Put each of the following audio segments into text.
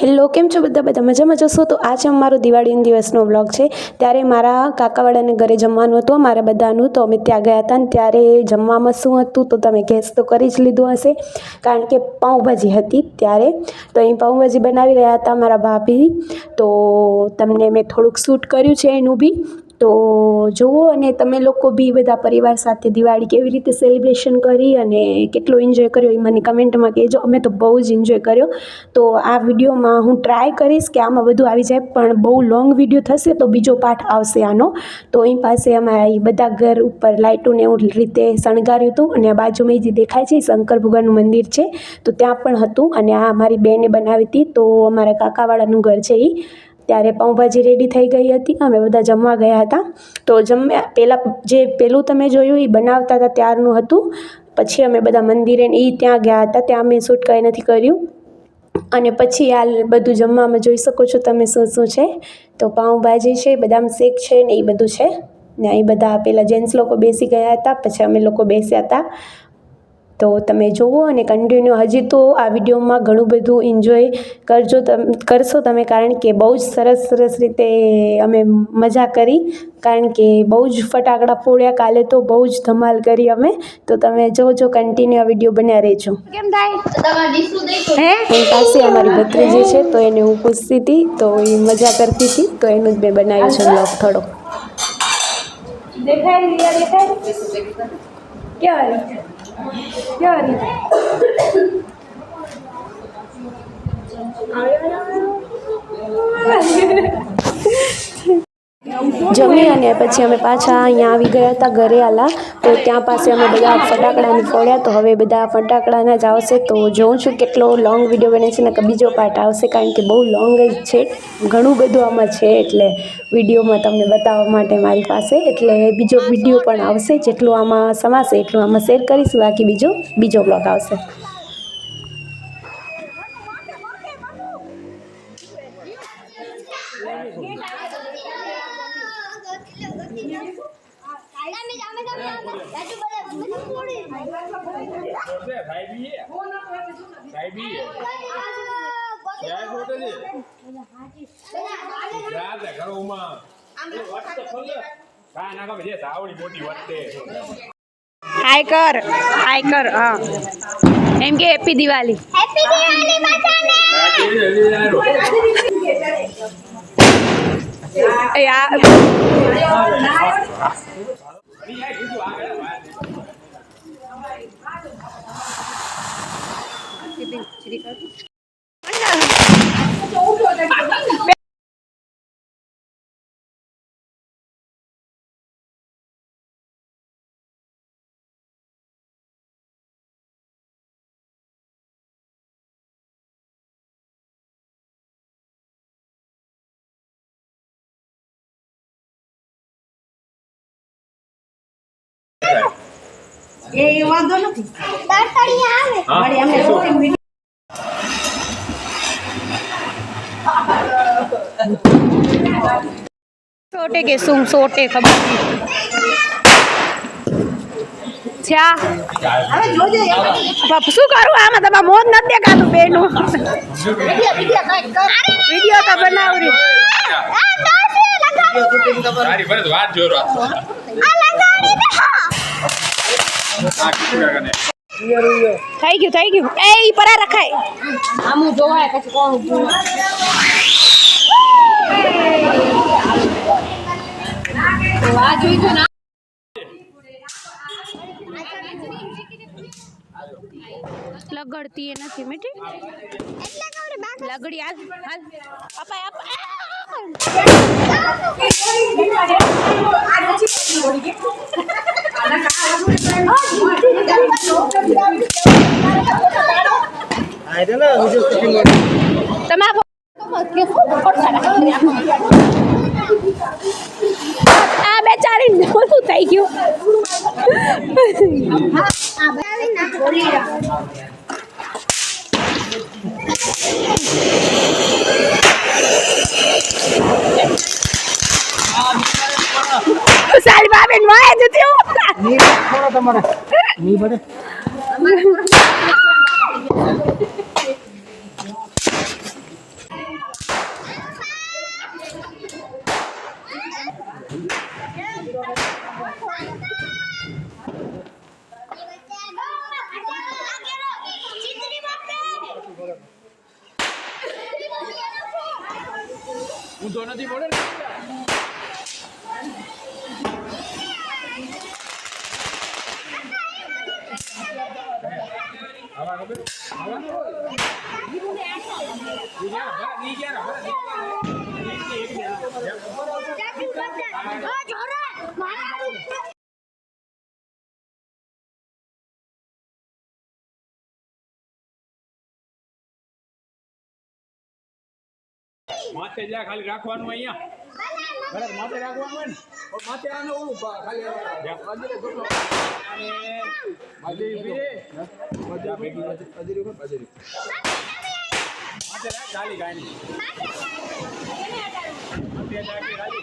Hello, કેમ છો બધા મજામાં જશો? તો આ છે અમારો દિવાળીના દિવસનો વ્લોગ છે। ત્યારે મારા કાકાવાળાને ઘરે જમવાનું હતું અમારા બધાનું, તો અમે ત્યાં ગયા હતા ને ત્યારે જમવામાં શું હતું તો તમે ગેસ તો કરી જ લીધું હશે, કારણ કે પાઉંભાજી હતી ત્યારે। તો અહીં પાઉંભાજી બનાવી રહ્યા હતા મારા ભાભી, તો તમને મેં થોડુંક શૂટ કર્યું છે એનું બી, તો જુઓ। અને તમે લોકો બી બધા પરિવાર સાથે દિવાળી કેવી રીતે સેલિબ્રેશન કરી અને કેટલો એન્જોય કર્યો એ મને કમેન્ટમાં કહેજો। અમે તો બહુ જ એન્જોય કર્યો। તો આ વિડીયોમાં હું ટ્રાય કરીશ કે આમાં બધું આવી જાય, પણ બહુ લોંગ વિડીયો થશે તો બીજો પાર્ટ આવશે આનો। તો અહીં પાસે અમારા એ બધા ઘર ઉપર લાઇટોને એવું રીતે શણગાર્યું હતું, અને આ બાજુમાં જે દેખાય છે શંકર ભગવાનનું મંદિર છે, તો ત્યાં પણ હતું। અને આ મારી બેને બનાવી હતી, તો અમારા કાકાવાળાનું ઘર છે એ। ત્યારે પાઉંભાજી રેડી થઈ ગઈ હતી, અમે બધા જમવા ગયા હતા। તો પહેલું તમે જોયું એ બનાવતા હતા ત્યારનું હતું, પછી અમે બધા મંદિરે એ ત્યાં ગયા હતા, ત્યાં અમે શૂટ કંઈ નથી કર્યું। અને પછી આ બધું જમવામાં જોઈ શકો છો તમે શું શું છે, તો પાઉંભાજી છે, બદામ શેક છે ને એ બધું છે ને। અહીં બધા પહેલાં જેન્ટ્સ લોકો બેસી ગયા હતા, પછી અમે લોકો બેસ્યા હતા। તો તમે જુઓ અને કન્ટિન્યુ હજી તો આ વિડીયોમાં ઘણું બધું એન્જોય કરશો તમે, કારણ કે બહુ જ સરસ રીતે અમે મજા કરી, કારણ કે બહુ જ ફટાકડા ફોડ્યા કાલે, તો બહુ જ ધમાલ કરી અમે। તો તમે જોજો, કન્ટિન્યુ આ વિડીયો બન્યા રહેજો। કેમ થાય હે પાસે અમારી ભત્રીજી છે, તો એને હું પૂછતી હતી, તો એ મજા કરતી હતી, તો એનું જ મેં બનાવ્યું છે વ્લોગ થોડો। જમી અને પછી અમે પાછા અહીંયા આવી ગયા હતા ઘરે આલા, તો ત્યાં પાસે અમે બધા ફટાકડાને ફોડ્યા। તો હવે બધા ફટાકડાના જ આવશે, તો જોઉં છું કેટલો લોંગ વિડીયો બને છે ને કે બીજો પાર્ટ આવશે, કારણ કે બહુ લોંગ જ છે, ઘણું બધું આમાં છે, એટલે વિડીયોમાં તમને બતાવવા માટે મારી પાસે, એટલે બીજો વિડીયો પણ આવશે, જેટલું આમાં સમાશે એટલું આમાં શેર કરીશું, બાકી બીજો બ્લોગ આવશે। हाय कर हाँ एम के हैप्पी दिवाली यार ये वादो નથી તાતડી આવે વળી અમે શૂટિંગ વિડિયો छोटे के सुम सोटे खबर छा હવે જોજે બાપ શું કરું આમાં તમા મોન ન દેખાતું બેનું વિડિયો તો બનાવરી તારી ફરજ વાત જોરો આ લગાડી દે આ કિડા ગને થઈ ગયું એ ઈ પરા રખાય આમુ જોવાય પછી કોણ આ જોઈ તો ના લગડતી એ નથી મીઠી લગડી હાલ અપાય આ બેચારી શું થઈ ગયું સારી બાબેન વાય જતી ની થોડો તમારે ની પડે ઊંધો નથી પડે ને આવા ખબર આવા ની ગયા માથે જા ખાલી રાખવાનું અહીંયા બરાબર માથે રાખવાનું હોય ને માથે આને ઓલું ખાલી બાજરી ગોઠવો અને બાજરી પીરે બાજરી ભેગી બાજરી બાજરી માથે રાખ ખાલી ગાયની માથે રાખી ખાલી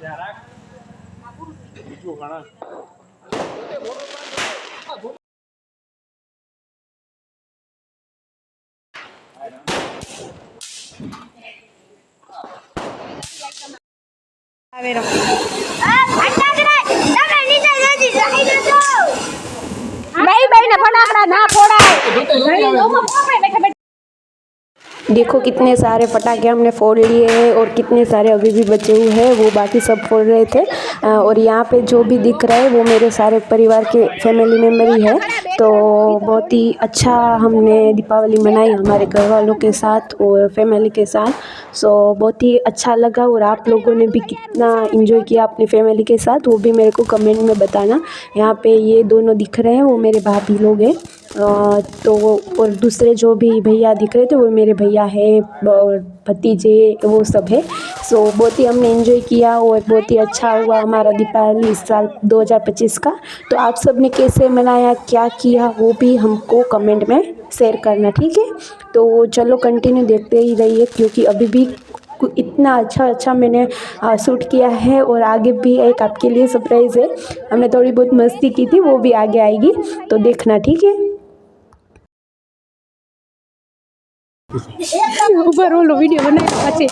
જા રાખ બીજું ઘણા देखो कितने सारे पटाखे हमने फोड़ लिए हैं और कितने सारे अभी भी बचे हुए हैं, वो बाकी सब फोड़ रहे थे। और यहाँ पे जो भी दिख रहा है वो मेरे सारे परिवार के फैमिली मेम्बर ही है। तो बहुत ही अच्छा हमने दीपावली मनाई हमारे घर वालों के साथ और फैमिली के साथ। सो बहुत ही अच्छा लगा और आप लोगों ने भी कितना इंजॉय किया अपनी फैमिली के साथ वो भी मेरे को कमेंट में बताना। यहाँ पे ये दोनों दिख रहे हैं वो मेरे भाभी लोग हैं। तो और दूसरे जो भी भैया दिख रहे थे वो मेरे भैया है और भतीजे वो सब है। सो बहुत ही हमने एंजॉय किया और बहुत ही अच्छा हुआ हमारा दीपावली इस साल 2025 का। तो आप सब ने कैसे मनाया क्या किया वो भी हमको कमेंट में शेयर करना, ठीक है। तो चलो कंटिन्यू देखते ही रहिए क्योंकि अभी भी इतना अच्छा मैंने शूट किया है और आगे भी एक आपके लिए सरप्राइज़ है। हमने थोड़ी बहुत मस्ती की थी वो भी आगे आएगी तो देखना, ठीक है। ऊपर ओलो वीडियो बनाया પછી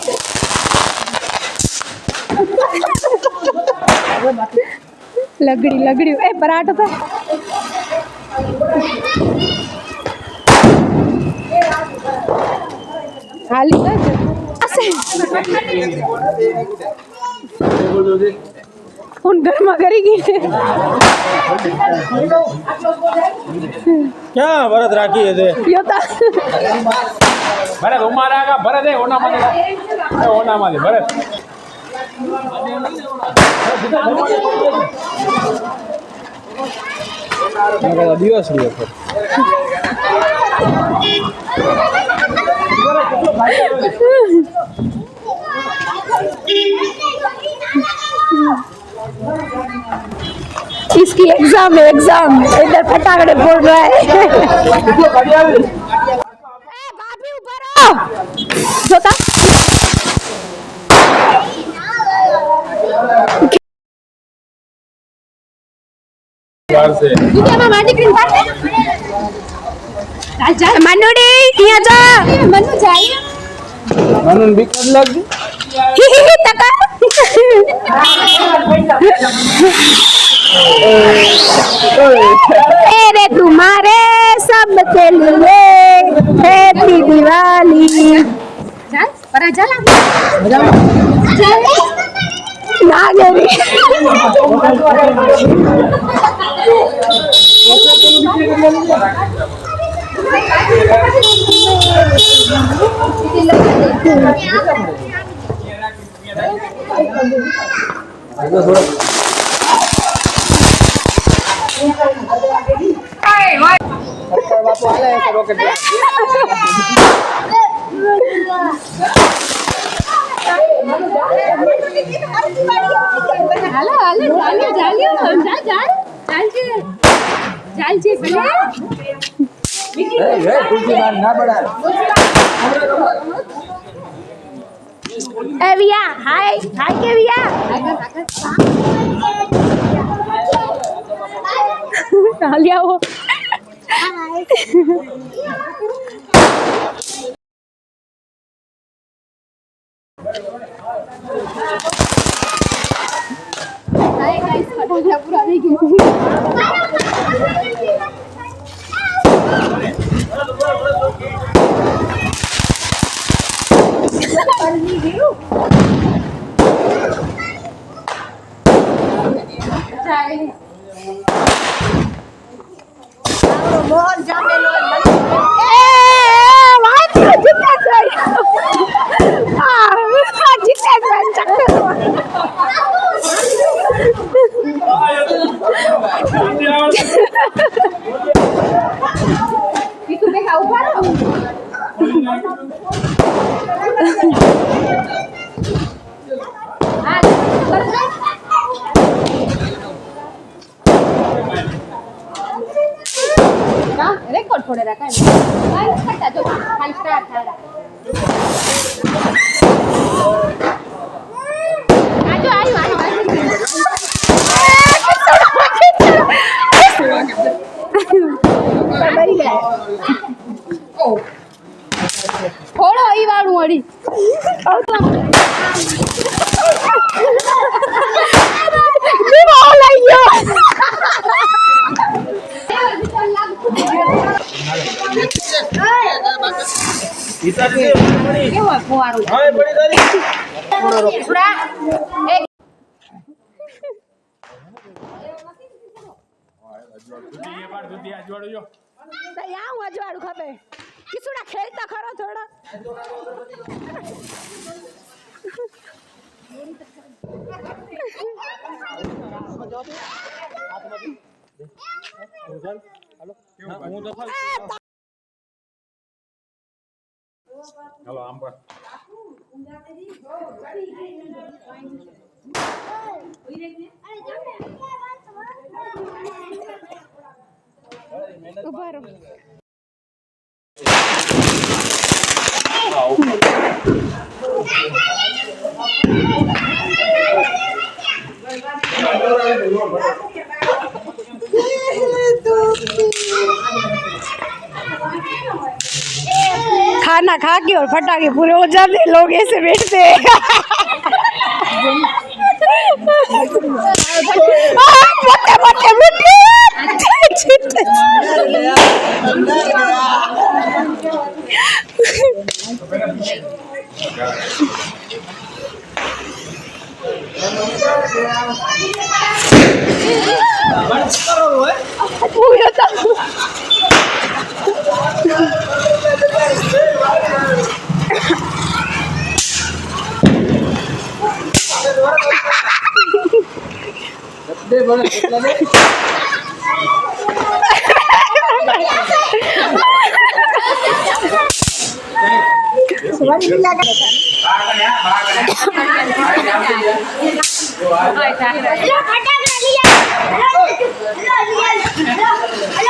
લગડી એ પરાઠો તો હાલી उन घर में करेगी क्या भरत राखी है ते योता भरत उमारा का भरत है ओना मादे भरत मैं दिवस लियो फिर इसकी एग्जाम है एग्जाम इधर फटाकड़े फोड़ रहा है भाभी ऊपर आओ जोता बाहर से क्या माटी क्रीम पास चल मनुड़ी यहाँ जा मनु जाइए मनु बीक लग ही तका तेरे तुम्हारे सब के लिए हैप्पी दिवाली चल पर चल ना गई હાલો ચાલ્યો ચાલજે ભલે तुलसी बार ना बढ़ा ए विया हाय के विया लिया वो हाय गाइस फटाफट पूरा नहीं મોહન જામેલો રેકોર્ડ થોડે રાખા જો ખાલી સ્ટાર્ટ થાય આજો થોડો ઈ વાળું વળી કેવો ફુવારું અજવાળું ખપે કિસુડા ખેલતા ખરો થોડા હાલો આમ પર ઉભા રહો खाना खा के और फटाके पूरे हो जाते लोग ऐसे बैठते हैं मोटे मोटे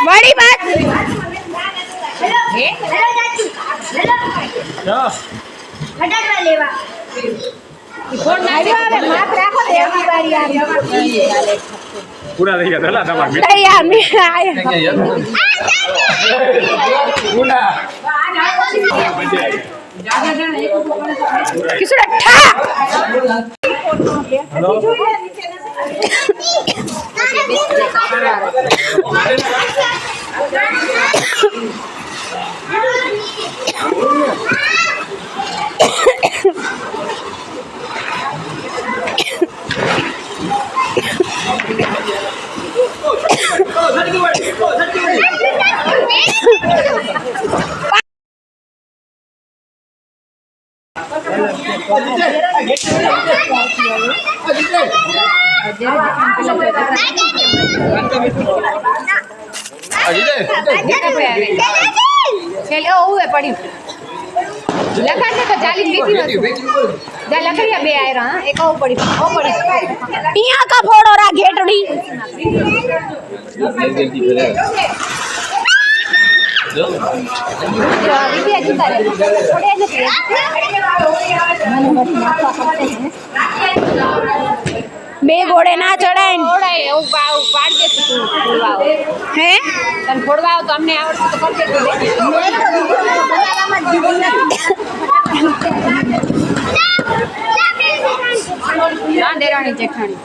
बड़ी बात પૂરા થઈ ગયા હતા તમારે चलो हुए पड़ी लखा से तो 40 बेची दा लकड़िया बे आए रहा एक ओ पड़ी यहाँ का फोड़ो रा घेटड़ी बे घोड़े ना चढ़ाए पाड़ के हैं तन फोड़वाओ तो हमने आवड़તું તો કરતે ના દેરાણી જેઠાણી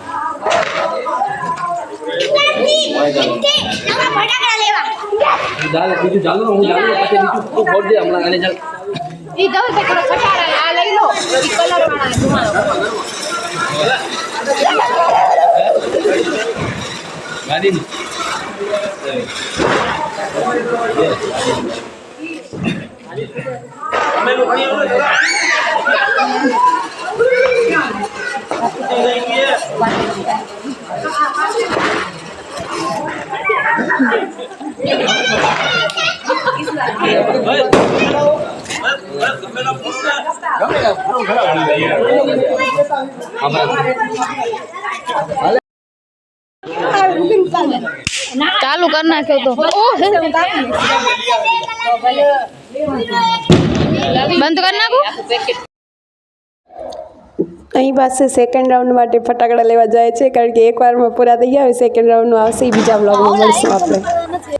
ચાલો બીજું ચાલુ હું ચાલુ પછી બીજું ફોડ દે હમણાં આને ચાલ ઈ દઉં તો થોડો ખટારા આ લઈ લો ઈ કલર વાળા ધુમાડો ગાડી ચાલુ કર નાખ્યો તો બંધ કર નાખું અહીં પાસે સેકન્ડ રાઉન્ડ માટે ફટાકડા લેવા જાય છે કારણ કે એકવારમાં પૂરા થઈ ગયા હવે સેકન્ડ રાઉન્ડનું આવશે એ બીજા બ્લોગમાં મળશું આપણે